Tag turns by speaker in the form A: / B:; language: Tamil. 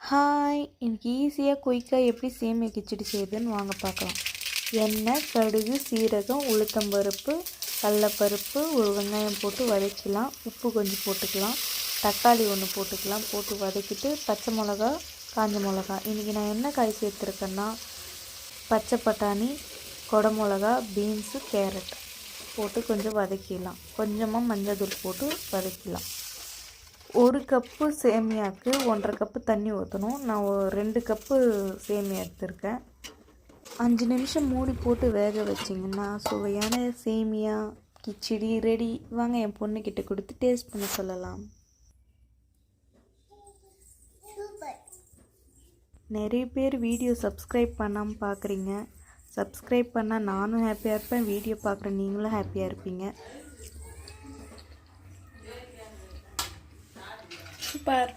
A: ஹாய், இன்னைக்கு ஈஸியாக குயிக்காக எப்படி சேமியா கிச்சடி செய்யுதுன்னு வாங்க பார்க்கலாம். எண்ணெய், கடுகு, சீரகம், உளுத்தம்பருப்பு, கடலப்பருப்பு, ஒரு வெங்காயம் போட்டு வதக்கலாம். உப்பு கொஞ்சம் போட்டுக்கலாம். தக்காளி ஒன்று போட்டுக்கலாம். போட்டு வதக்கிட்டு பச்சை மிளகா, காஞ்ச மிளகா. இன்றைக்கி நான் என்ன காய் சேர்த்துருக்கேன்னா பச்சை பட்டாணி, கொடை மிளகா, பீன்ஸு, கேரட் போட்டு கொஞ்சம் வதக்கிடலாம். கொஞ்சமாக மஞ்சள் தூள் போட்டு வதக்கிடலாம். 1 கப்பு சேமியாவுக்கு 1.5 கப்பு தண்ணி ஊற்றணும். நான் 2 கப்பு சேமியா எடுத்திருக்கேன். 5 நிமிஷம் மூடி போட்டு வேக வச்சிங்கன்னா சுவையான சேமியா கிச்சடி ரெடி. வாங்க என் பொண்ணுக்கிட்ட கொடுத்து டேஸ்ட் பண்ண சொல்லலாம். நிறைய பேர் வீடியோ சப்ஸ்கிரைப் பண்ணாமல் பார்க்குறீங்க. சப்ஸ்கிரைப் பண்ணால் நானும் ஹாப்பியாக இருப்பேன், வீடியோ பார்க்குற நீங்களும் ஹாப்பியாக இருப்பீங்க. சூப்பர்.